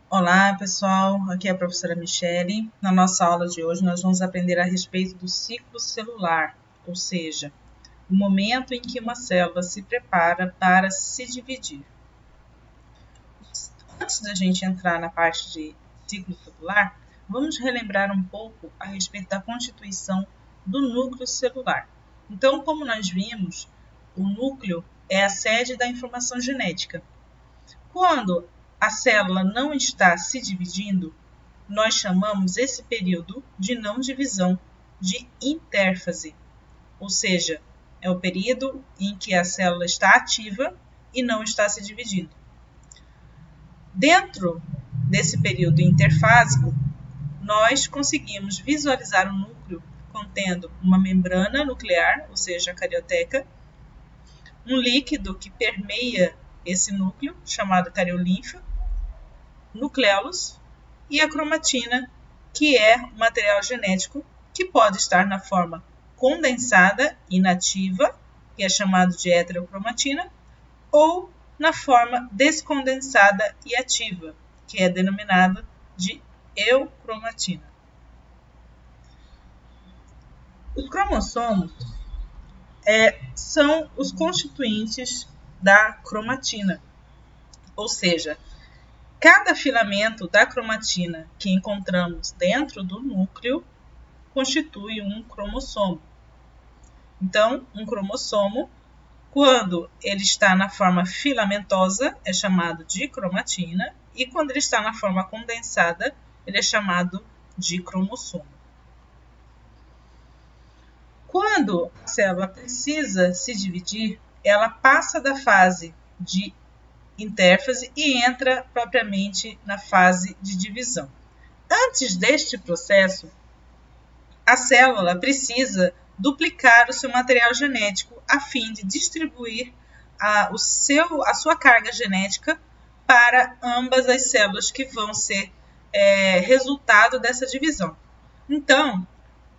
Olá, pessoal. Aqui é a professora Michele. Na nossa aula de hoje, nós vamos aprender a respeito do ciclo celular, ou seja, o momento em que uma célula se prepara para se dividir. Antes da gente entrar na parte de ciclo celular, vamos relembrar um pouco a respeito da constituição do núcleo celular. Então, como nós vimos, o núcleo é a sede da informação genética. Quando a célula não está se dividindo, nós chamamos esse período de não divisão de intérfase, ou seja, é o período em que a célula está ativa e não está se dividindo. Dentro desse período interfásico, nós conseguimos visualizar o núcleo contendo uma membrana nuclear, ou seja, a carioteca, um líquido que permeia esse núcleo, chamado cariolinfa, nucleolos, e a cromatina, que é o material genético que pode estar na forma condensada inativa, que é chamado de heterocromatina, ou na forma descondensada e ativa, que é denominada de eucromatina. Os cromossomos são os constituintes da cromatina, ou seja, cada filamento da cromatina que encontramos dentro do núcleo constitui um cromossomo. Então, um cromossomo, quando ele está na forma filamentosa, é chamado de cromatina, e quando ele está na forma condensada, ele é chamado de cromossomo. Quando a célula precisa se dividir, ela passa da fase de intérfase e entra propriamente na fase de divisão. Antes deste processo, a célula precisa duplicar o seu material genético a fim de distribuir a sua carga genética para ambas as células que vão ser resultado dessa divisão. Então,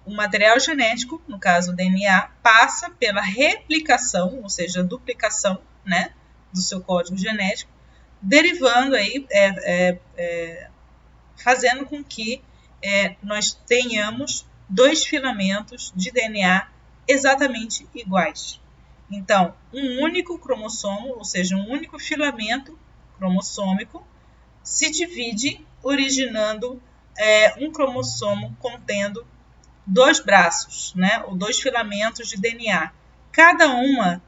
o material genético, no caso o DNA, passa pela replicação, ou seja, duplicação, né, do seu código genético, derivando aí, fazendo com que nós tenhamos dois filamentos de DNA exatamente iguais. Então, um único cromossomo, ou seja, um único filamento cromossômico, se divide, originando um cromossomo contendo dois braços, né, ou dois filamentos de DNA. Cada uma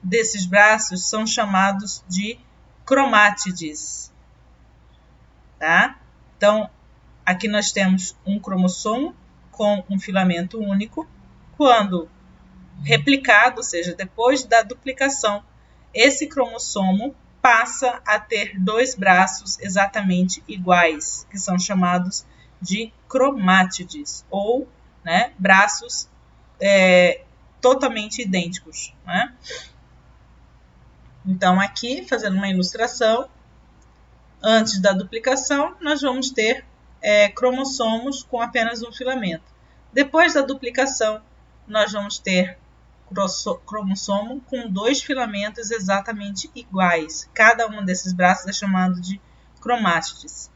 desses braços são chamados de cromátides. Tá? Então, aqui nós temos um cromossomo com um filamento único. Quando replicado, ou seja, depois da duplicação, esse cromossomo passa a ter dois braços exatamente iguais, que são chamados de cromátides, ou braços totalmente idênticos. Né? Então, aqui, fazendo uma ilustração, antes da duplicação, nós vamos ter cromossomos com apenas um filamento. Depois da duplicação, nós vamos ter cromossomo com dois filamentos exatamente iguais. Cada um desses braços é chamado de cromátides.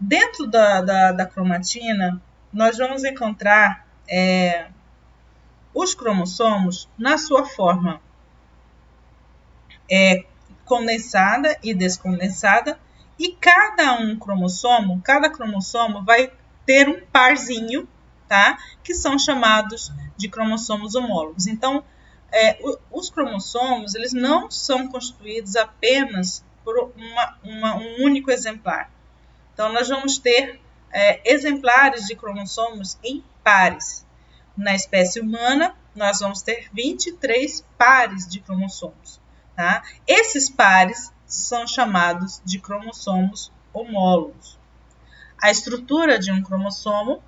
Dentro da cromatina, nós vamos encontrar os cromossomos na sua forma condensada e descondensada, e cada cromossomo vai ter um parzinho, tá? Que são chamados de cromossomos homólogos. Então, os cromossomos, eles não são constituídos apenas por um único exemplar. Então, nós vamos ter exemplares de cromossomos em pares. Na espécie humana, nós vamos ter 23 pares de cromossomos. Tá? Esses pares são chamados de cromossomos homólogos. A estrutura de um cromossomo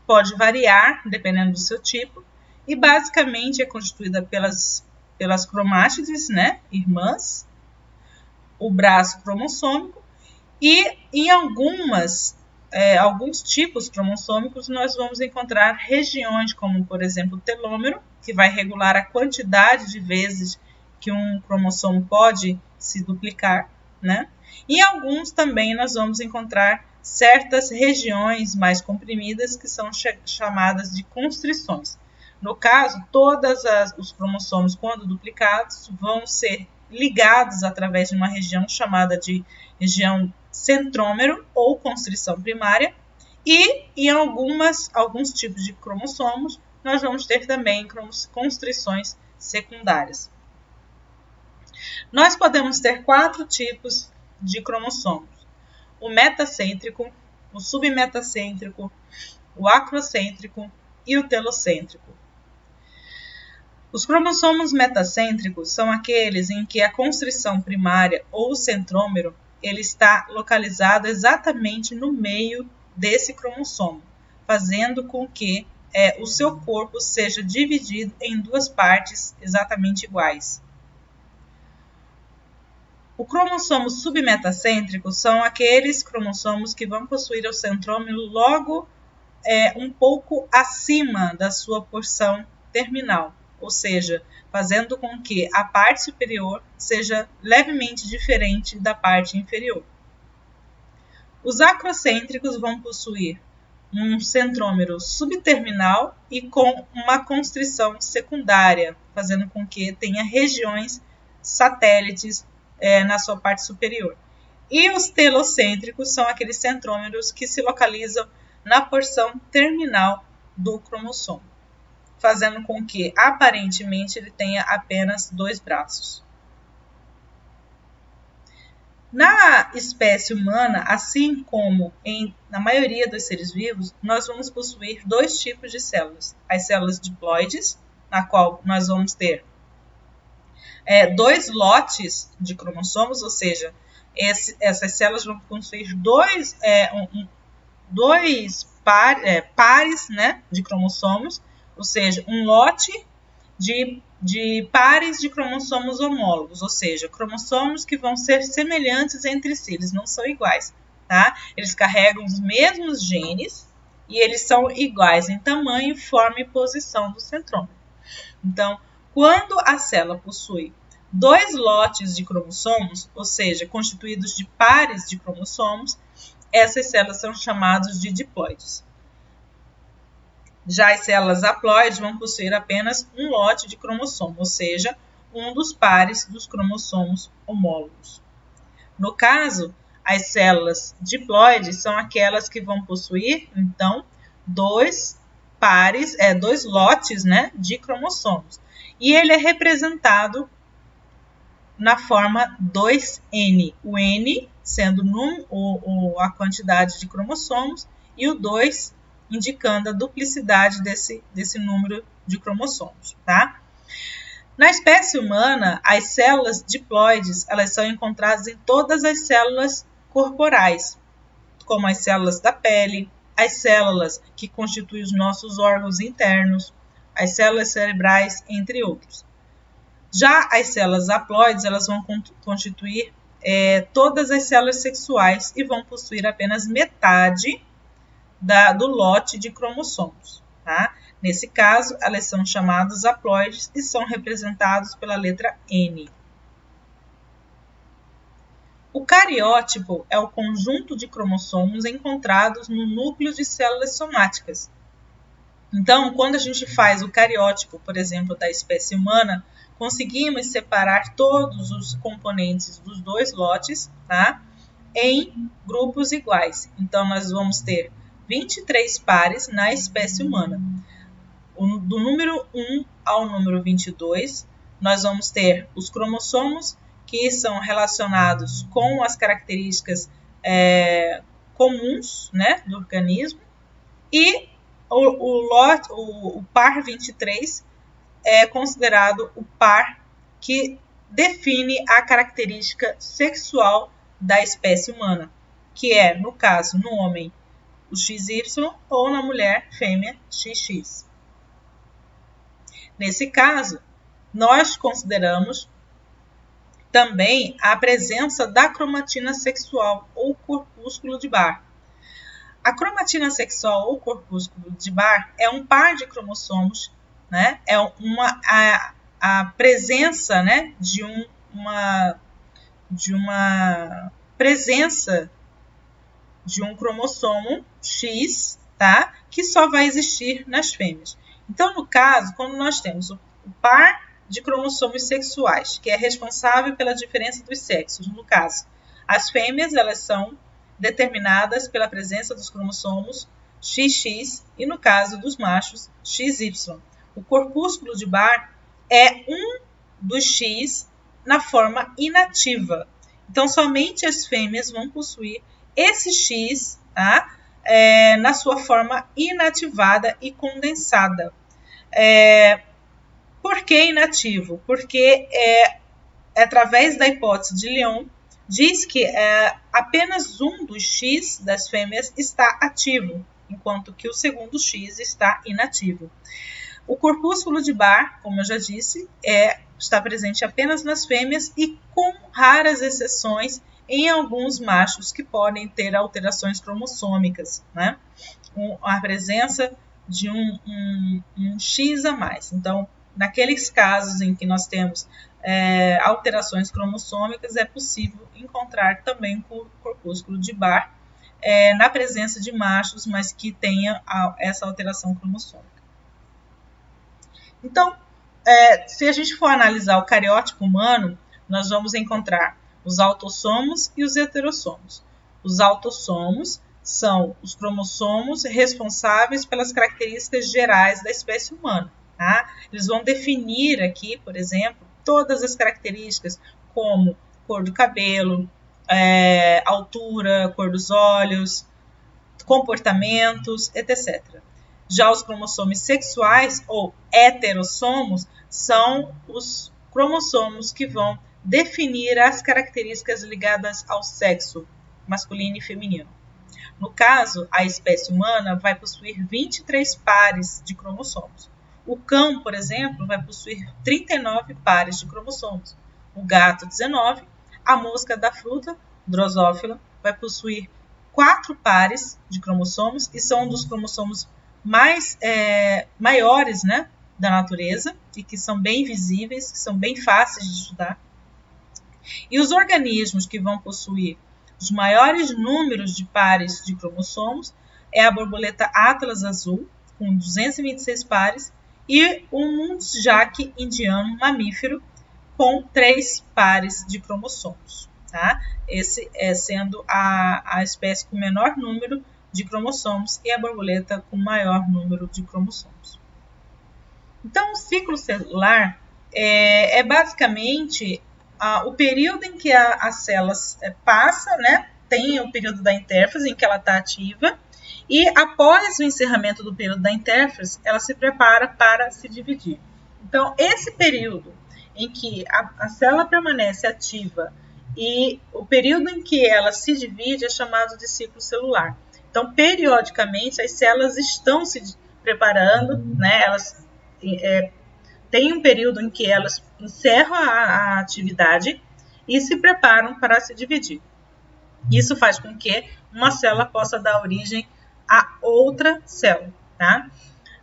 pode variar, dependendo do seu tipo, e basicamente é constituída pelas cromátides, né, irmãs, o braço cromossômico, e em alguns tipos cromossômicos nós vamos encontrar regiões como, por exemplo, o telômero, que vai regular a quantidade de vezes que um cromossomo pode se duplicar, né? Em alguns também nós vamos encontrar certas regiões mais comprimidas que são chamadas de constrições. No caso, todos os cromossomos, quando duplicados, vão ser ligados através de uma região chamada de região centrômero ou constrição primária, e em alguns tipos de cromossomos, nós vamos ter também constrições secundárias. Nós podemos ter 4 tipos de cromossomos: o metacêntrico, o submetacêntrico, o acrocêntrico e o telocêntrico. Os cromossomos metacêntricos são aqueles em que a constrição primária ou centrômero ele está localizado exatamente no meio desse cromossomo, fazendo com que o seu corpo seja dividido em 2 partes exatamente iguais. O cromossomo submetacêntrico são aqueles cromossomos que vão possuir o centrômero logo um pouco acima da sua porção terminal, ou seja, fazendo com que a parte superior seja levemente diferente da parte inferior. Os acrocêntricos vão possuir um centrômero subterminal e com uma constrição secundária, fazendo com que tenha regiões satélites na sua parte superior. E os telocêntricos são aqueles centrômeros que se localizam na porção terminal do cromossomo, fazendo com que, aparentemente, ele tenha apenas 2 braços. Na espécie humana, assim como na maioria dos seres vivos, nós vamos possuir 2 tipos de células. As células diploides, na qual nós vamos ter 2 lotes de cromossomos, ou seja, essas células vão possuir dois pares, né, de cromossomos, ou seja, um lote de pares de cromossomos homólogos, ou seja, cromossomos que vão ser semelhantes entre si, eles não são iguais, tá? Eles carregam os mesmos genes e eles são iguais em tamanho, forma e posição do centrômero. Então, quando a célula possui 2 lotes de cromossomos, ou seja, constituídos de pares de cromossomos, essas células são chamadas de diploides. Já as células haploides vão possuir apenas um lote de cromossomo, ou seja, um dos pares dos cromossomos homólogos. No caso, as células diploides são aquelas que vão possuir, então, 2 lotes, né, de cromossomos. E ele é representado na forma 2N. O N sendo a quantidade de cromossomos e o 2 indicando a duplicidade desse número de cromossomos, tá? Na espécie humana, as células diploides elas são encontradas em todas as células corporais, como as células da pele, as células que constituem os nossos órgãos internos, as células cerebrais, entre outros. Já as células haploides elas vão constituir todas as células sexuais e vão possuir apenas metade do lote de cromossomos. Tá? Nesse caso, elas são chamadas haploides e são representados pela letra N. O cariótipo é o conjunto de cromossomos encontrados no núcleo de células somáticas. Então, quando a gente faz o cariótipo, por exemplo, da espécie humana, conseguimos separar todos os componentes dos 2 lotes, tá? Em grupos iguais. Então, nós vamos ter 23 pares na espécie humana. Do número 1 ao número 22, nós vamos ter os cromossomos que são relacionados com as características comuns, né, do organismo, e o par 23 é considerado o par que define a característica sexual da espécie humana, que é, no caso, no homem, o XY ou na mulher, fêmea, XX. Nesse caso, nós consideramos também a presença da cromatina sexual ou corpúsculo de Barr. A cromatina sexual ou corpúsculo de Barr é um par de cromossomos, né? É a presença, né, de uma presença de um cromossomo X, tá? Que só vai existir nas fêmeas. Então, no caso, quando nós temos o par de cromossomos sexuais, que é responsável pela diferença dos sexos, no caso, as fêmeas, elas são determinadas pela presença dos cromossomos XX e, no caso dos machos, XY. O corpúsculo de Barr é um dos X na forma inativa. Então, somente as fêmeas vão possuir esse X, tá? Na sua forma inativada e condensada. Por que inativo? Porque através da hipótese de Lyon, diz que apenas um dos X das fêmeas está ativo, enquanto que o segundo X está inativo. O corpúsculo de Barr, como eu já disse, está presente apenas nas fêmeas e com raras exceções em alguns machos que podem ter alterações cromossômicas, né? A presença de um X a mais. Então, naqueles casos em que nós temos alterações cromossômicas, é possível encontrar também o corpúsculo de Barr na presença de machos, mas que tenha essa alteração cromossômica. Então, se a gente for analisar o cariótipo humano, nós vamos encontrar os autossomos e os heterossomos. Os autossomos são os cromossomos responsáveis pelas características gerais da espécie humana. Tá? Eles vão definir aqui, por exemplo, todas as características, como cor do cabelo, altura, cor dos olhos, comportamentos, etc. Já os cromossomos sexuais, ou heterossomos, são os cromossomos que vão definir as características ligadas ao sexo masculino e feminino. No caso, a espécie humana vai possuir 23 pares de cromossomos. O cão, por exemplo, vai possuir 39 pares de cromossomos. O gato, 19. A mosca da fruta, Drosophila, vai possuir 4 pares de cromossomos e são um dos cromossomos maiores, né, da natureza e que são bem visíveis, que são bem fáceis de estudar. E os organismos que vão possuir os maiores números de pares de cromossomos é a borboleta Atlas azul, com 226 pares, e o muntjac indiano mamífero, com 3 pares de cromossomos. Tá? Esse sendo a espécie com menor número de cromossomos e a borboleta com maior número de cromossomos. Então, o ciclo celular é basicamente o período em que a célula passa, né? Tem o período da intérfase em que ela está ativa e após o encerramento do período da intérfase, ela se prepara para se dividir. Então, esse período em que a célula permanece ativa e o período em que ela se divide é chamado de ciclo celular. Então, periodicamente, as células estão se preparando, né? Elas têm um período em que elas encerram a atividade e se preparam para se dividir. Isso faz com que uma célula possa dar origem a outra célula. Tá?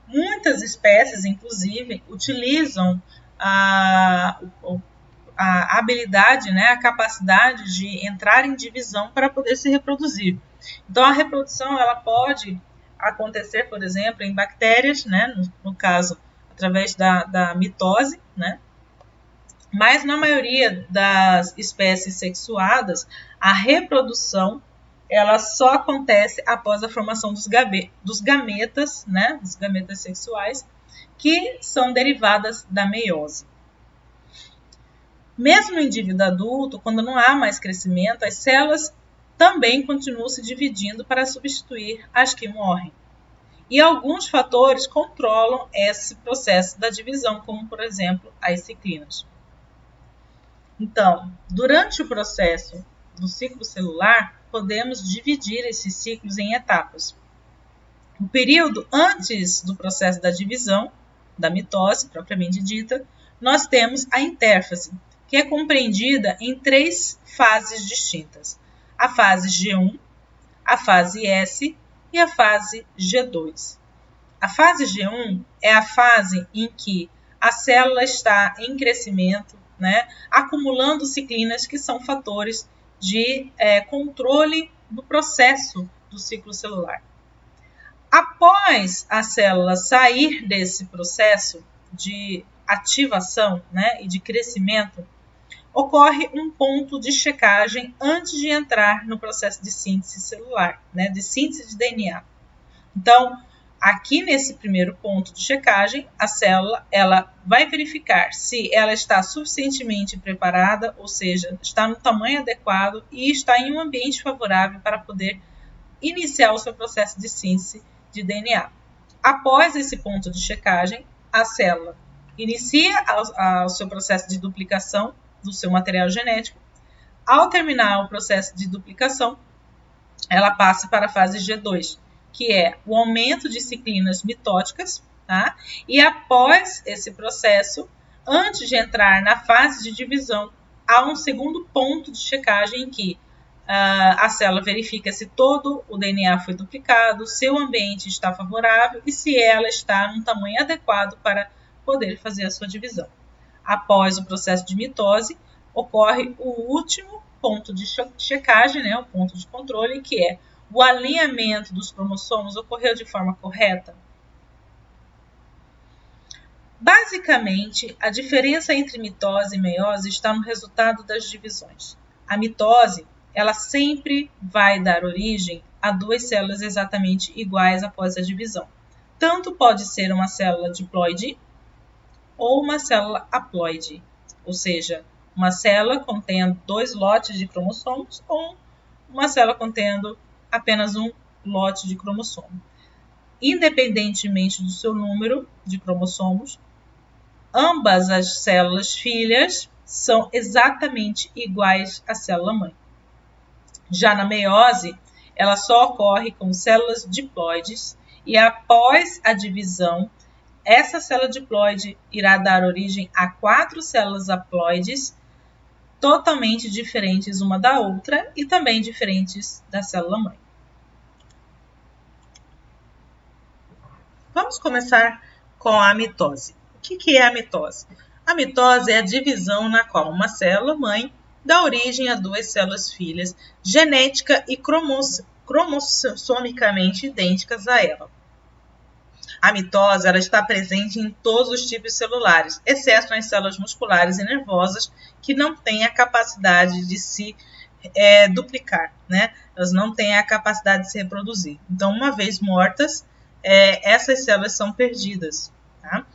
Muitas espécies, inclusive, utilizam a habilidade, né, a capacidade de entrar em divisão para poder se reproduzir. Então, a reprodução ela pode acontecer, por exemplo, em bactérias, né, no caso, através da mitose, né? Mas na maioria das espécies sexuadas, a reprodução ela só acontece após a formação dos gametas, né, dos gametas sexuais, que são derivadas da meiose. Mesmo no indivíduo adulto, quando não há mais crescimento, as células também continuam se dividindo para substituir as que morrem. E alguns fatores controlam esse processo da divisão, como, por exemplo, as ciclinas. Então, durante o processo do ciclo celular, podemos dividir esses ciclos em etapas. O período antes do processo da divisão, da mitose propriamente dita, nós temos a intérfase, que é compreendida em 3 fases distintas. A fase G1, a fase S e a fase G2. A fase G1 é a fase em que a célula está em crescimento, né, acumulando ciclinas, que são fatores de controle do processo do ciclo celular. Após a célula sair desse processo de ativação, né, e de crescimento, ocorre um ponto de checagem antes de entrar no processo de síntese celular, né, de síntese de DNA. Então, aqui nesse primeiro ponto de checagem, a célula ela vai verificar se ela está suficientemente preparada, ou seja, está no tamanho adequado e está em um ambiente favorável para poder iniciar o seu processo de síntese de DNA. Após esse ponto de checagem, a célula inicia o seu processo de duplicação do seu material genético. Ao terminar o processo de duplicação, ela passa para a fase G2, que é o aumento de ciclinas mitóticas, tá? E após esse processo, antes de entrar na fase de divisão, há um segundo ponto de checagem em que a célula verifica se todo o DNA foi duplicado, se o ambiente está favorável e se ela está num tamanho adequado para poder fazer a sua divisão. Após o processo de mitose, ocorre o último ponto de checagem, né, o ponto de controle, que é o alinhamento dos cromossomos ocorreu de forma correta? Basicamente, a diferença entre mitose e meiose está no resultado das divisões. A mitose, ela sempre vai dar origem a duas células exatamente iguais após a divisão. Tanto pode ser uma célula diploide ou uma célula haploide, ou seja, uma célula contendo 2 lotes de cromossomos ou uma célula contendo apenas um lote de cromossomo. Independentemente do seu número de cromossomos, ambas as células filhas são exatamente iguais à célula mãe. Já na meiose, ela só ocorre com células diploides e após a divisão, essa célula diploide irá dar origem a 4 células haploides totalmente diferentes uma da outra e também diferentes da célula mãe. Vamos começar com a mitose. O que é a mitose? A mitose é a divisão na qual uma célula mãe dá origem a 2 células filhas genética e cromossomicamente idênticas a ela. A mitose ela está presente em todos os tipos celulares, exceto nas células musculares e nervosas, que não têm a capacidade de se duplicar, né? Elas não têm a capacidade de se reproduzir. Então, uma vez mortas, essas células são perdidas. Tá?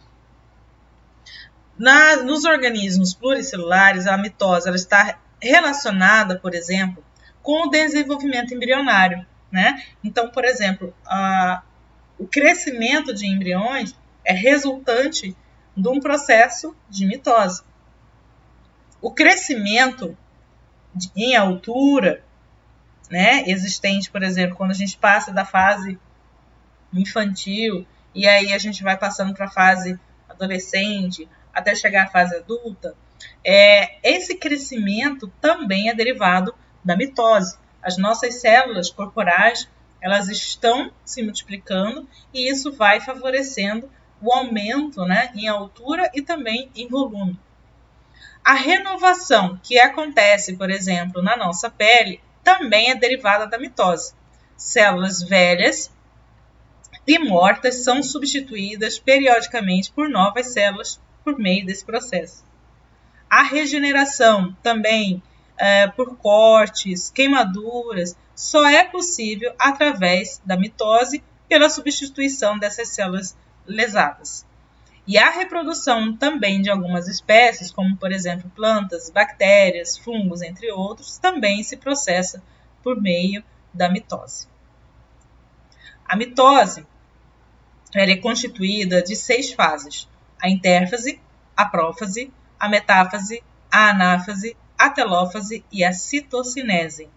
Nos organismos pluricelulares, a mitose ela está relacionada, por exemplo, com o desenvolvimento embrionário. Né? Então, por exemplo, o crescimento de embriões é resultante de um processo de mitose. O crescimento em altura, né, existente, por exemplo, quando a gente passa da fase infantil e aí a gente vai passando para a fase adolescente até chegar à fase adulta, esse crescimento também é derivado da mitose. As nossas células corporais elas estão se multiplicando e isso vai favorecendo o aumento, né, em altura e também em volume. A renovação que acontece, por exemplo, na nossa pele, também é derivada da mitose. Células velhas e mortas são substituídas periodicamente por novas células por meio desse processo. A regeneração também por cortes, queimaduras, só é possível através da mitose pela substituição dessas células lesadas. E a reprodução também de algumas espécies, como por exemplo plantas, bactérias, fungos, entre outros, também se processa por meio da mitose. A mitose ela é constituída de 6 fases: a intérfase, a prófase, a metáfase, a anáfase, a telófase e a citocinese.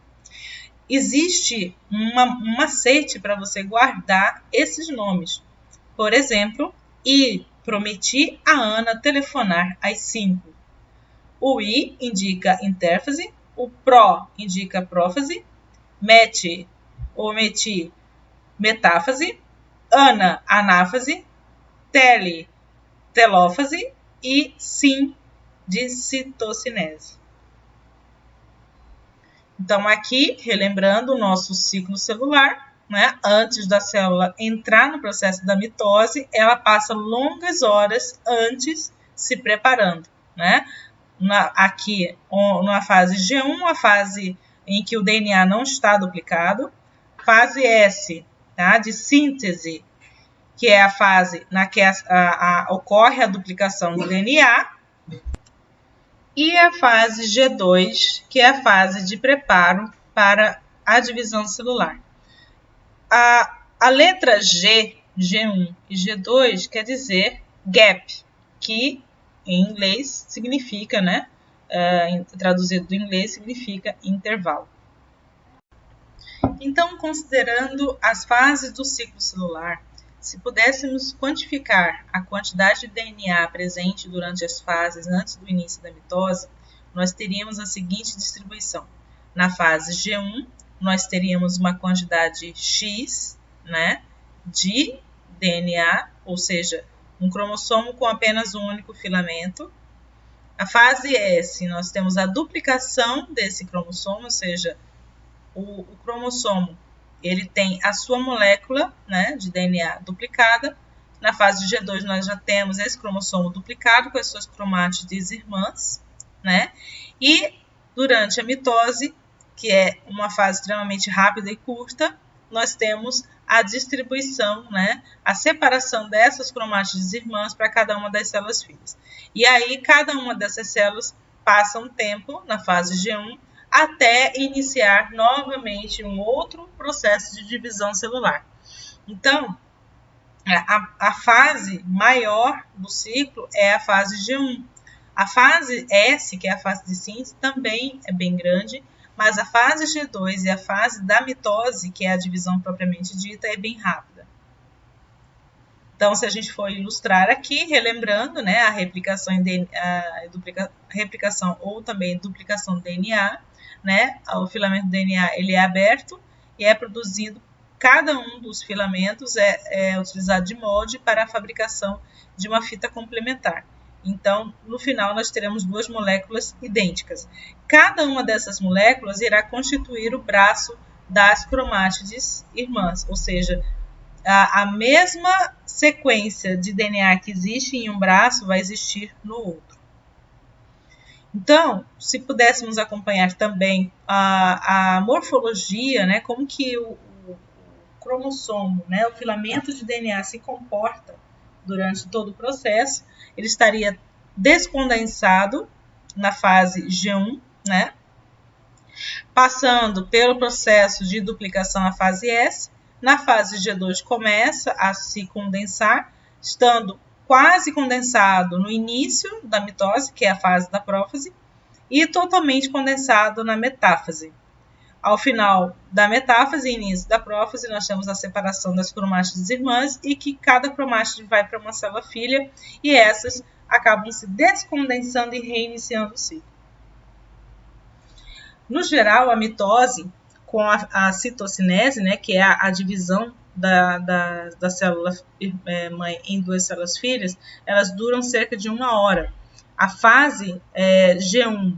Existe um macete para você guardar esses nomes. Por exemplo, prometi a Ana telefonar às 5. O I indica intérfase, o pró indica prófase, meti metáfase, Ana anáfase, telófase e sim de citocinese. Então, aqui, relembrando o nosso ciclo celular, né? Antes da célula entrar no processo da mitose, ela passa longas horas antes se preparando, né? Aqui, na fase G1, a fase em que o DNA não está duplicado. Fase S, tá? De síntese, que é a fase na que ocorre a duplicação do DNA. E a fase G2, que é a fase de preparo para a divisão celular. A letra G, G1 e G2 quer dizer gap, que em inglês significa, né? Traduzido do inglês, significa intervalo. Então, considerando as fases do ciclo celular, se pudéssemos quantificar a quantidade de DNA presente durante as fases antes do início da mitose, nós teríamos a seguinte distribuição. Na fase G1, nós teríamos uma quantidade X, né, de DNA, ou seja, um cromossomo com apenas um único filamento. A fase S, nós temos a duplicação desse cromossomo, ou seja, o cromossomo ele tem a sua molécula, né, de DNA duplicada. Na fase de G2 nós já temos esse cromossomo duplicado com as suas cromátides irmãs, né? E durante a mitose, que é uma fase extremamente rápida e curta, nós temos a distribuição, né, a separação dessas cromátides irmãs para cada uma das células filhas. E aí cada uma dessas células passa um tempo na fase G1 até iniciar novamente um outro processo de divisão celular. Então, a fase maior do ciclo é a fase G1. A fase S, que é a fase de síntese, também é bem grande, mas a fase G2 e a fase da mitose, que é a divisão propriamente dita, é bem rápida. Então, se a gente for ilustrar aqui, relembrando, né, a replicação ou também duplicação do DNA, né, o filamento do DNA ele é aberto e é produzido, cada um dos filamentos é utilizado de molde para a fabricação de uma fita complementar. Então, no final, nós teremos duas moléculas idênticas. Cada uma dessas moléculas irá constituir o braço das cromátides irmãs, ou seja, a mesma sequência de DNA que existe em um braço vai existir no outro. Então, se pudéssemos acompanhar também a morfologia, né, como que o cromossomo, né, o filamento de DNA se comporta durante todo o processo, ele estaria descondensado na fase G1, né, passando pelo processo de duplicação na fase S. Na fase G2 começa a se condensar, estando quase condensado no início da mitose, que é a fase da prófase, e totalmente condensado na metáfase. Ao final da metáfase e início da prófase, nós temos a separação das cromátides irmãs e que cada cromátide vai para uma célula filha e essas acabam se descondensando e reiniciando o ciclo. No geral, a mitose com a citocinese, né, que é a divisão da célula mãe em duas células filhas, elas duram cerca de 1 hora. A fase G1,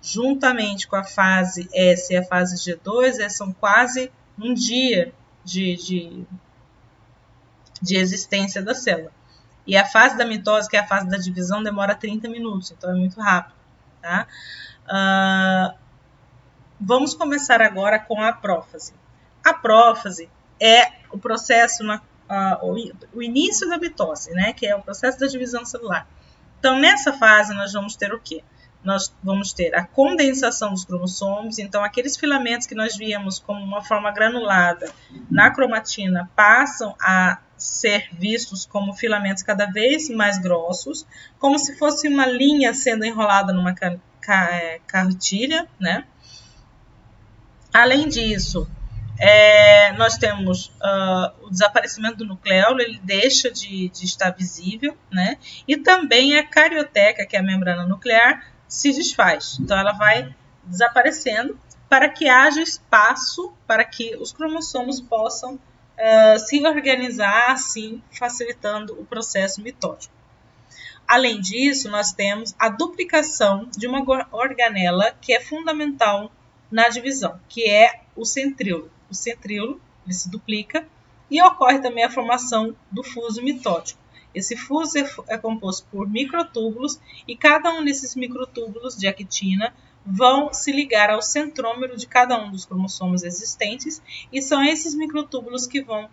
juntamente com a fase S e a fase G2, são quase um dia de existência da célula. E a fase da mitose, que é a fase da divisão, demora 30 minutos, então é muito rápido. Tá? Vamos começar agora com a prófase. A prófase é o processo, o início da mitose, né, que é o processo da divisão celular. Então, nessa fase, nós vamos ter o quê? Nós vamos ter a condensação dos cromossomos, então aqueles filamentos que nós víamos como uma forma granulada na cromatina passam a ser vistos como filamentos cada vez mais grossos, como se fosse uma linha sendo enrolada numa cartilha, né? Além disso, nós temos o desaparecimento do nucleolo, ele deixa de estar visível, né? E também a carioteca, que é a membrana nuclear, se desfaz. Então, ela vai desaparecendo para que haja espaço para que os cromossomos possam se organizar, assim, facilitando o processo mitótico. Além disso, nós temos a duplicação de uma organela que é fundamental na divisão, que é o centríolo. O centríolo ele se duplica e ocorre também a formação do fuso mitótico. Esse fuso é composto por microtúbulos e cada um desses microtúbulos de actina vão se ligar ao centrômero de cada um dos cromossomos existentes e são esses microtúbulos que vão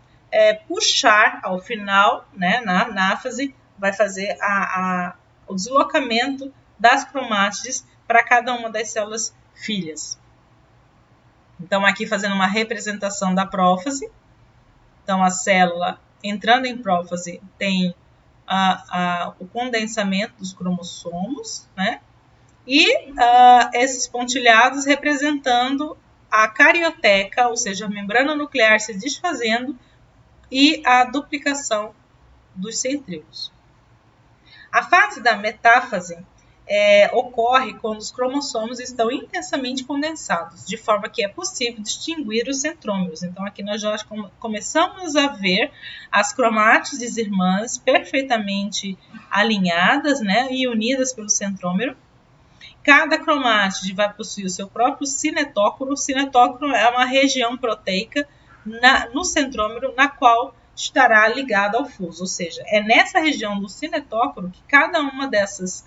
puxar ao final, né, na anáfase, vai fazer o deslocamento das cromátides para cada uma das células filhas. Então, aqui fazendo uma representação da prófase. Então, a célula entrando em prófase tem o condensamento dos cromossomos, né? E esses pontilhados representando a carioteca, ou seja, a membrana nuclear se desfazendo e a duplicação dos centríolos. A fase da metáfase ocorre quando os cromossomos estão intensamente condensados, de forma que é possível distinguir os centrômeros. Então, aqui nós já começamos a ver as cromátides irmãs perfeitamente alinhadas, né, e unidas pelo centrômero. Cada cromátide vai possuir o seu próprio cinetócoro. O cinetócoro é uma região proteica no centrômero, na qual estará ligada ao fuso. Ou seja, é nessa região do cinetócoro que cada uma desses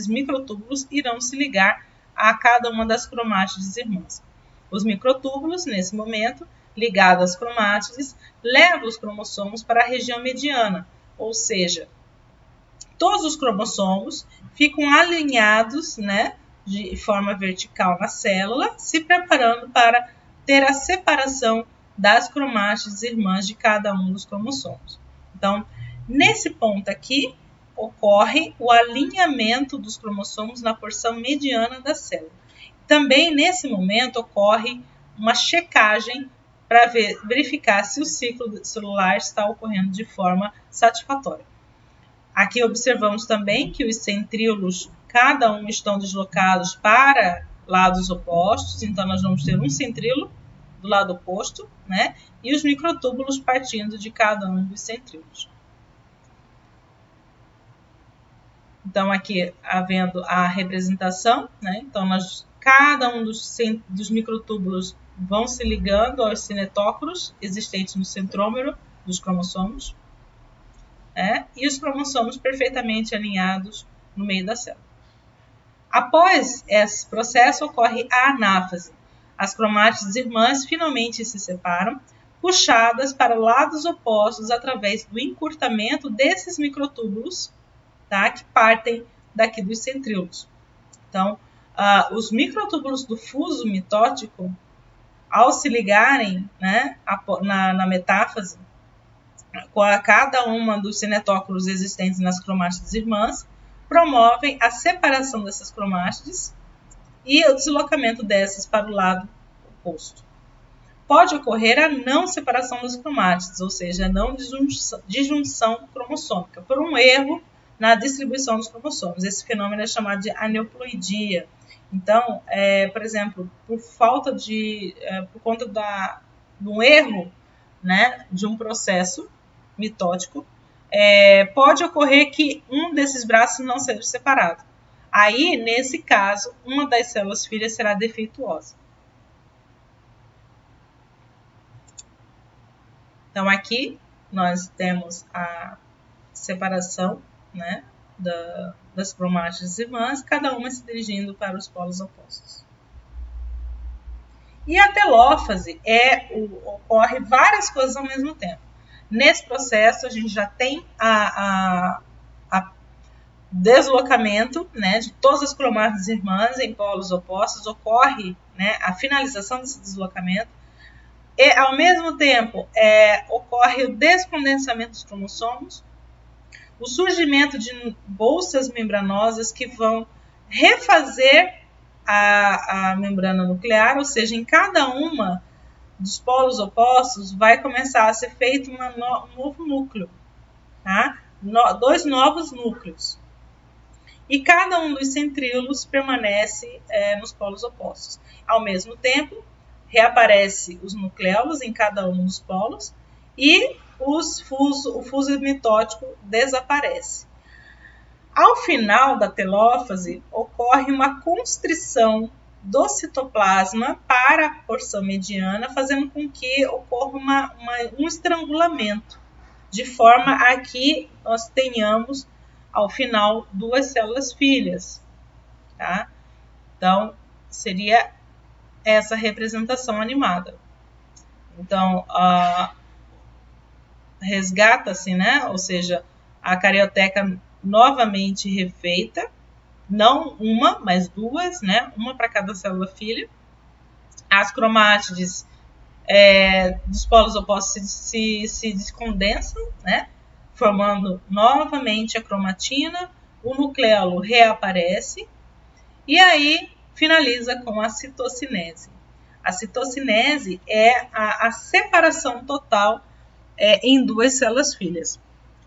microtúbulos irão se ligar a cada uma das cromátides irmãs. Os microtúbulos, nesse momento, ligados às cromátides, levam os cromossomos para a região mediana, ou seja, todos os cromossomos ficam alinhados, né, de forma vertical na célula, se preparando para ter a separação das cromátides irmãs de cada um dos cromossomos. Então, nesse ponto aqui, ocorre o alinhamento dos cromossomos na porção mediana da célula. Também, nesse momento, ocorre uma checagem para verificar se o ciclo celular está ocorrendo de forma satisfatória. Aqui observamos também que os centríolos, cada um estão deslocados para lados opostos, então nós vamos ter um centríolo do lado oposto, né? E os microtúbulos partindo de cada um dos centríolos. Então, aqui havendo a representação, né? Então, cada um dos microtúbulos vão se ligando aos cinetócoros existentes no centrômero dos cromossomos, né? E os cromossomos perfeitamente alinhados no meio da célula. Após esse processo, ocorre a anáfase. As cromátides irmãs finalmente se separam, puxadas para lados opostos através do encurtamento desses microtúbulos, tá, que partem daqui dos centríolos. Então, os microtúbulos do fuso mitótico, ao se ligarem, né, na metáfase, com cada uma dos cinetócoros existentes nas cromátides irmãs, promovem a separação dessas cromátides e o deslocamento dessas para o lado oposto. Pode ocorrer a não separação das cromátides, ou seja, a não disjunção cromossômica, por um erro na distribuição dos cromossomos. Esse fenômeno é chamado de aneuploidia. Então, por exemplo, por conta de um erro, né, de um processo mitótico, pode ocorrer que um desses braços não seja separado. Aí, nesse caso, uma das células filhas será defeituosa. Então, aqui nós temos a separação, né, das cromátides irmãs, cada uma se dirigindo para os polos opostos. E a telófase ocorre várias coisas ao mesmo tempo. Nesse processo, a gente já tem a deslocamento, né, de todas as cromátides irmãs em polos opostos, ocorre, né, a finalização desse deslocamento, e ao mesmo tempo ocorre o descondensamento dos cromossomos, o surgimento de bolsas membranosas que vão refazer a membrana nuclear, ou seja, em cada uma dos polos opostos vai começar a ser feito um novo núcleo, tá? Dois novos núcleos. E cada um dos centríolos permanece nos polos opostos. Ao mesmo tempo, reaparece os nucleolos em cada um dos polos e o fuso mitótico desaparece. Ao final da telófase, ocorre uma constrição do citoplasma para a porção mediana, fazendo com que ocorra um estrangulamento, de forma a que nós tenhamos, ao final, duas células filhas. Tá? Então, seria essa representação animada. Então, resgata-se, né? Ou seja, a carioteca novamente refeita, não uma, mas duas, né? Uma para cada célula filha. As cromátides dos polos opostos se descondensam, né? Formando novamente a cromatina, o nucleolo reaparece e aí finaliza com a citocinese. A citocinese é a separação total em duas células filhas.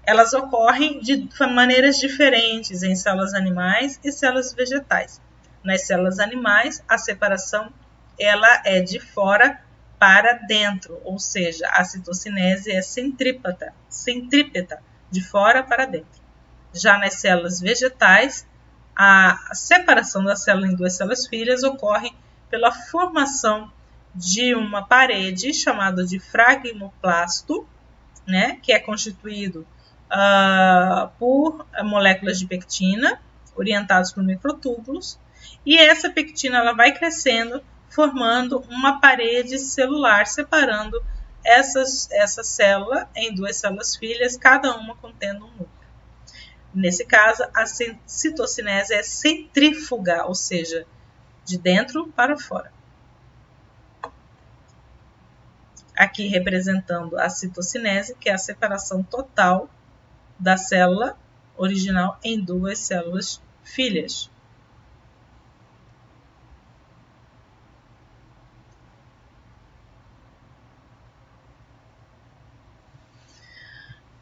Elas ocorrem de maneiras diferentes em células animais e células vegetais. Nas células animais, a separação ela é de fora para dentro, ou seja, a citocinese é centrípeta, de fora para dentro. Já nas células vegetais, a separação da célula em duas células filhas ocorre pela formação de uma parede chamada de fragmoplasto, né, que é constituído por moléculas de pectina, orientadas por microtúbulos, e essa pectina ela vai crescendo, formando uma parede celular, separando essa célula em duas células filhas, cada uma contendo um núcleo. Nesse caso, a citocinese é centrífuga, ou seja, de dentro para fora. Aqui representando a citocinese, que é a separação total da célula original em duas células filhas.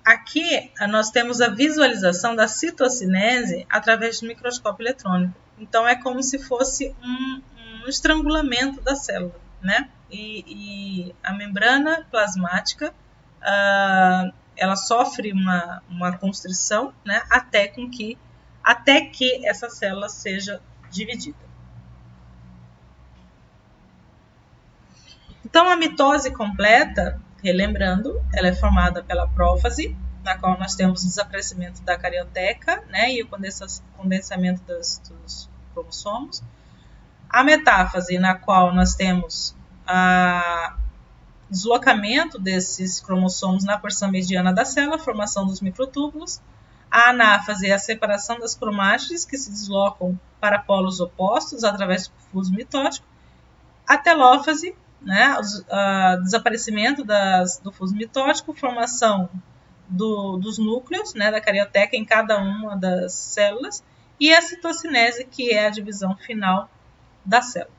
Aqui nós temos a visualização da citocinese através do microscópio eletrônico. Então é como se fosse um estrangulamento da célula, né? E a membrana plasmática ela sofre uma constrição, né? Até que essa célula seja dividida. Então a mitose completa, relembrando, ela é formada pela prófase, na qual nós temos o desaparecimento da carioteca, né, e o condensamento dos cromossomos. A metáfase, na qual nós temos o deslocamento desses cromossomos na porção mediana da célula, a formação dos microtúbulos. A anáfase é a separação das cromátides que se deslocam para polos opostos através do fuso mitótico. A telófase, né, desaparecimento do fuso mitótico, formação dos núcleos, né, da carioteca em cada uma das células, e a citocinese, que é a divisão final da célula.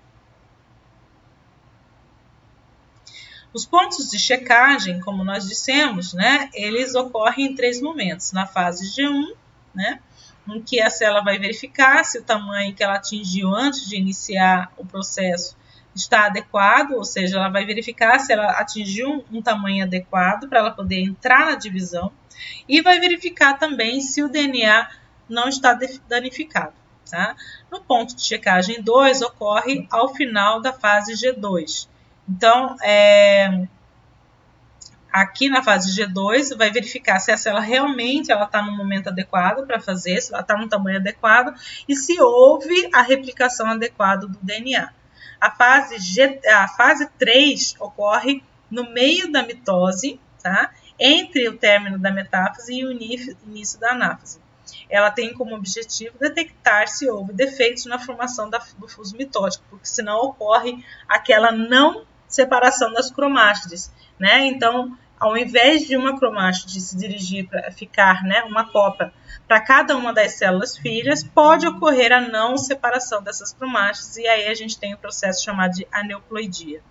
Os pontos de checagem, como nós dissemos, né, eles ocorrem em 3 momentos. Na fase G1, né, em que a célula vai verificar se o tamanho que ela atingiu antes de iniciar o processo está adequado, ou seja, ela vai verificar se ela atingiu um tamanho adequado para ela poder entrar na divisão, e vai verificar também se o DNA não está danificado. Tá? No ponto de checagem 2 ocorre ao final da fase G2. Então, aqui na fase G2 vai verificar se a célula realmente está no momento adequado para fazer, se ela está no tamanho adequado e se houve a replicação adequada do DNA. A fase 3 ocorre no meio da mitose, tá? Entre o término da metáfase e o início da anáfase. Ela tem como objetivo detectar se houve defeitos na formação do fuso mitótico, porque senão ocorre aquela não separação das cromátides, né? Então, ao invés de uma cromátide se dirigir para ficar, né, uma copa para cada uma das células filhas, pode ocorrer a não separação dessas cromátides, e aí a gente tem o processo chamado de aneuploidia.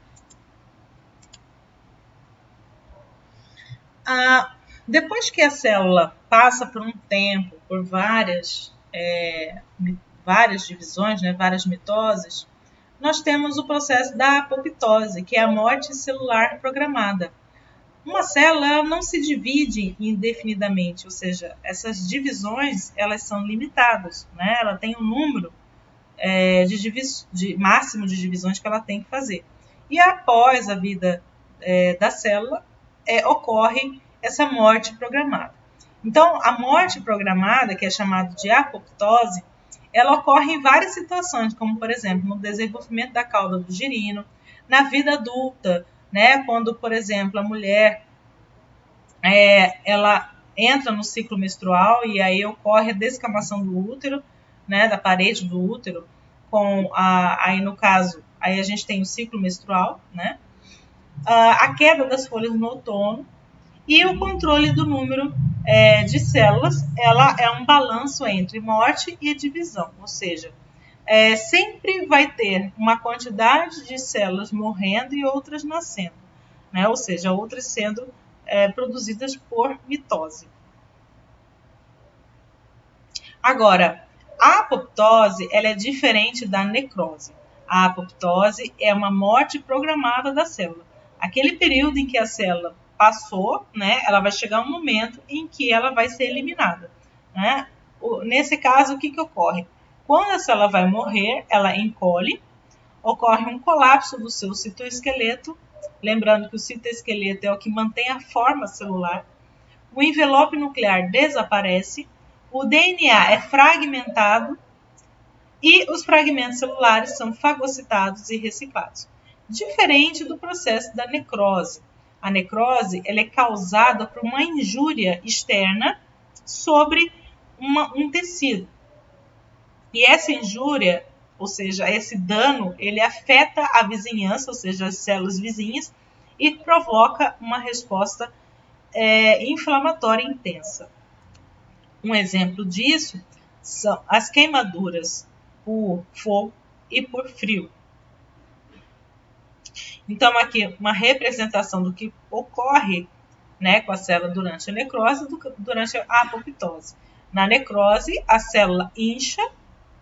Depois que a célula passa por um tempo, por várias divisões, né, várias mitoses, nós temos o processo da apoptose, que é a morte celular programada. Uma célula não se divide indefinidamente, ou seja, essas divisões elas são limitadas, né? Ela tem um número máximo de divisões que ela tem que fazer. E após a vida da célula, ocorre essa morte programada. Então, a morte programada, que é chamada de apoptose, ela ocorre em várias situações, como, por exemplo, no desenvolvimento da cauda do girino, na vida adulta, né, quando, por exemplo, a mulher ela entra no ciclo menstrual e aí ocorre a descamação do útero, né, da parede do útero, aí no caso, aí a gente tem o ciclo menstrual, né, a queda das folhas no outono e o controle do número de células, ela é um balanço entre morte e divisão, ou seja, sempre vai ter uma quantidade de células morrendo e outras nascendo, né, ou seja, outras sendo produzidas por mitose. Agora, a apoptose ela é diferente da necrose. A apoptose é uma morte programada da célula. Aquele período em que a célula passou, né, ela vai chegar um momento em que ela vai ser eliminada, né? Nesse caso, o que ocorre? Quando a célula vai morrer, ela encolhe, ocorre um colapso do seu citoesqueleto, lembrando que o citoesqueleto é o que mantém a forma celular, o envelope nuclear desaparece, o DNA é fragmentado e os fragmentos celulares são fagocitados e reciclados. Diferente do processo da necrose. A necrose ela é causada por uma injúria externa sobre um tecido. E essa injúria, ou seja, esse dano, ele afeta a vizinhança, ou seja, as células vizinhas, e provoca uma resposta inflamatória intensa. Um exemplo disso são as queimaduras por fogo e por frio. Então, aqui uma representação do que ocorre, né, com a célula durante a necrose e durante a apoptose. Na necrose, a célula incha,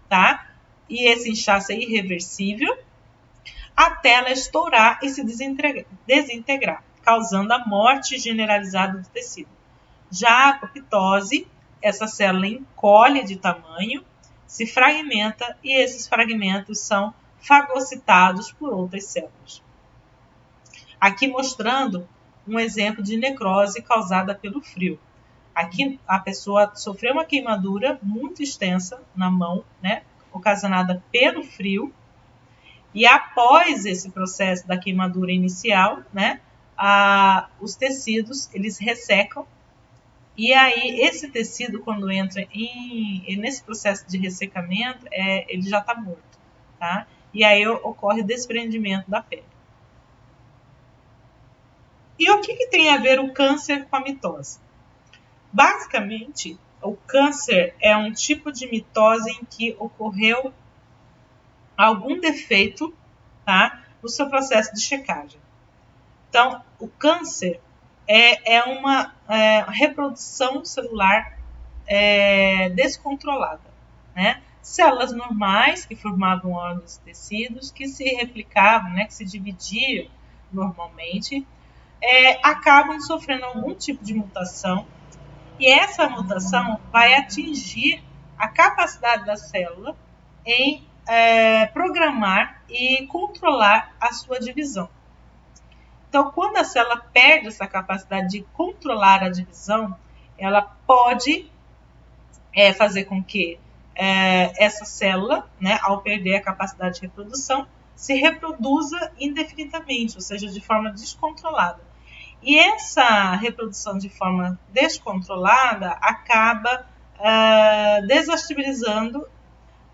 tá? E esse inchaço é irreversível, até ela estourar e se desintegrar, causando a morte generalizada do tecido. Já a apoptose, essa célula encolhe de tamanho, se fragmenta e esses fragmentos são fagocitados por outras células. Aqui mostrando um exemplo de necrose causada pelo frio. Aqui a pessoa sofreu uma queimadura muito extensa na mão, né, ocasionada pelo frio, e após esse processo da queimadura inicial, né, os tecidos eles ressecam. E aí, esse tecido, quando entra nesse processo de ressecamento, ele já está morto, tá? E aí ocorre o desprendimento da pele. E o que tem a ver o câncer com a mitose? Basicamente, o câncer é um tipo de mitose em que ocorreu algum defeito, tá, no seu processo de checagem. Então, o câncer é uma reprodução celular descontrolada, né? Células normais que formavam órgãos e tecidos, que se replicavam, né, que se dividiam normalmente, acabam sofrendo algum tipo de mutação, e essa mutação vai atingir a capacidade da célula em programar e controlar a sua divisão. Então, quando a célula perde essa capacidade de controlar a divisão, ela pode fazer com que essa célula, né, ao perder a capacidade de reprodução, se reproduza indefinidamente, ou seja, de forma descontrolada. E essa reprodução de forma descontrolada acaba desestabilizando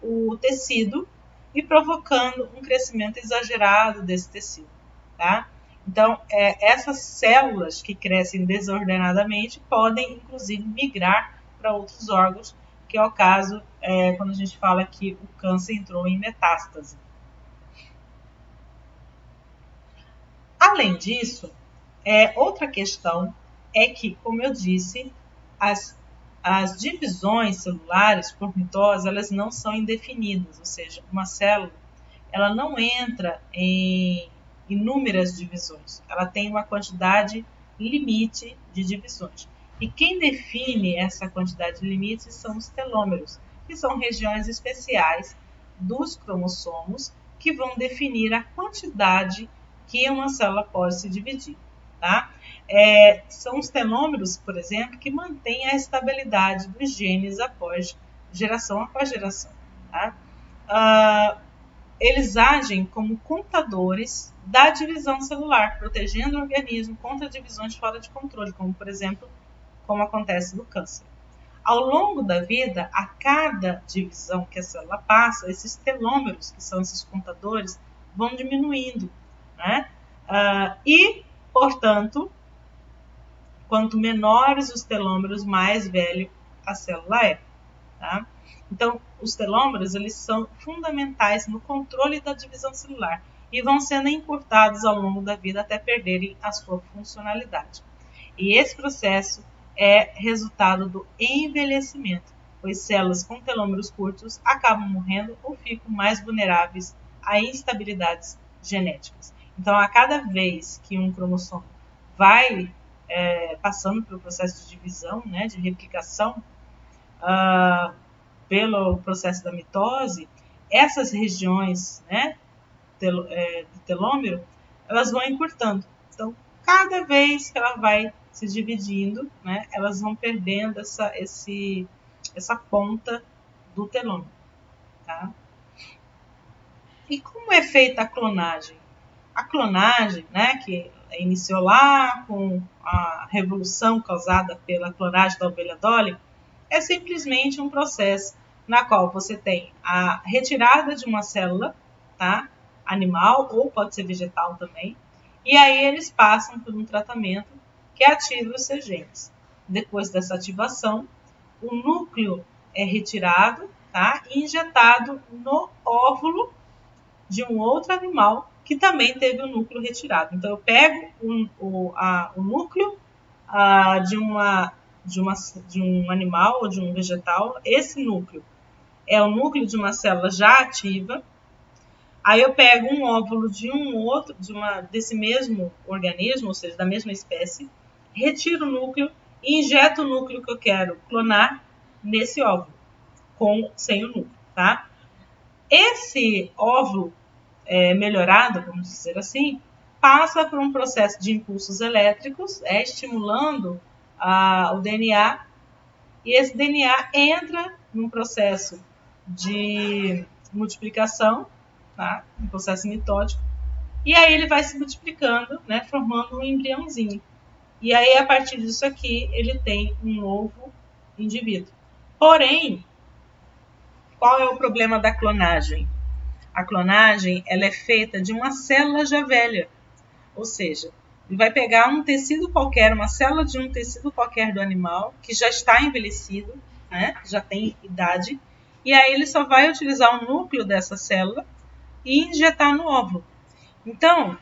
o tecido e provocando um crescimento exagerado desse tecido, tá? Então, essas células que crescem desordenadamente podem, inclusive, migrar para outros órgãos, que é o caso quando a gente fala que o câncer entrou em metástase. Além disso, outra questão é que, como eu disse, as divisões celulares por mitose, elas não são indefinidas, ou seja, uma célula ela não entra em inúmeras divisões, ela tem uma quantidade limite de divisões. E quem define essa quantidade limite são os telômeros, que são regiões especiais dos cromossomos que vão definir a quantidade que uma célula pode se dividir. Tá? São os telômeros, por exemplo, que mantêm a estabilidade dos genes após geração. Tá? Eles agem como contadores da divisão celular, protegendo o organismo contra divisões fora de controle, como, por exemplo, como acontece no câncer. Ao longo da vida, a cada divisão que a célula passa, esses telômeros, que são esses contadores, vão diminuindo, né? E, portanto, quanto menores os telômeros, mais velho a célula é. Tá? Então, os telômeros eles são fundamentais no controle da divisão celular e vão sendo encurtados ao longo da vida até perderem a sua funcionalidade. E esse processo é resultado do envelhecimento, pois células com telômeros curtos acabam morrendo ou ficam mais vulneráveis a instabilidades genéticas. Então, a cada vez que um cromossomo vai passando pelo processo de divisão, né, de replicação, pelo processo da mitose, essas regiões, né, do telômero, elas vão encurtando. Então, cada vez que ela vai se dividindo, né, elas vão perdendo essa ponta do telômero. Tá? E como é feita a clonagem? A clonagem, né, que iniciou lá com a revolução causada pela clonagem da ovelha Dolly, é simplesmente um processo na qual você tem a retirada de uma célula, tá, animal ou pode ser vegetal também, e aí eles passam por um tratamento que ativa os seus genes. Depois dessa ativação, o núcleo é retirado, tá, e injetado no óvulo de um outro animal que também teve o núcleo retirado. Então, eu pego o núcleo de um animal ou de um vegetal. Esse núcleo é o núcleo de uma célula já ativa. Aí eu pego um óvulo de desse mesmo organismo, ou seja, da mesma espécie, retiro o núcleo e injeto o núcleo que eu quero clonar nesse óvulo, sem o núcleo, tá? Esse óvulo melhorado, vamos dizer assim, passa por um processo de impulsos elétricos, estimulando o DNA, e esse DNA entra num processo de multiplicação, tá? Um processo mitótico, e aí ele vai se multiplicando, né, formando um embriãozinho. E aí, a partir disso aqui, ele tem um novo indivíduo. Porém, qual é o problema da clonagem? A clonagem ela é feita de uma célula já velha, ou seja, ele vai pegar um tecido qualquer, uma célula de um tecido qualquer do animal, que já está envelhecido, né, já tem idade, e aí ele só vai utilizar o núcleo dessa célula e injetar no óvulo. Então,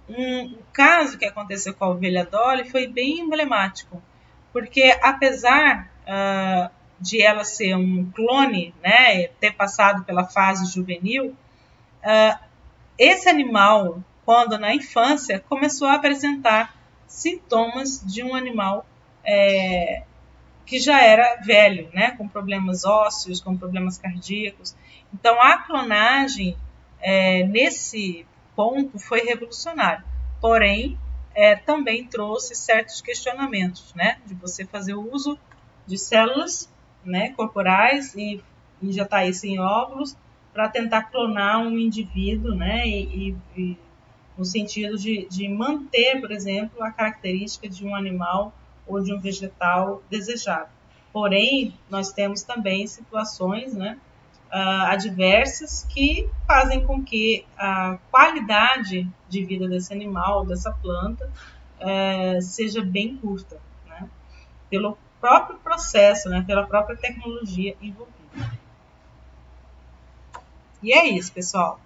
um caso que aconteceu com a ovelha Dolly foi bem emblemático, porque apesar de ela ser um clone, né, ter passado pela fase juvenil, esse animal, quando na infância, começou a apresentar sintomas de um animal que já era velho, né, com problemas ósseos, com problemas cardíacos. Então, a clonagem, nesse ponto, foi revolucionária. Porém, também trouxe certos questionamentos, né, de você fazer o uso de células, né, corporais e injetar isso em óvulos para tentar clonar um indivíduo, né, e no sentido de manter, por exemplo, a característica de um animal ou de um vegetal desejado. Porém, nós temos também situações, né, adversas que fazem com que a qualidade de vida desse animal, dessa planta, seja bem curta, né, pelo próprio processo, né, pela própria tecnologia envolvida. E é isso, pessoal.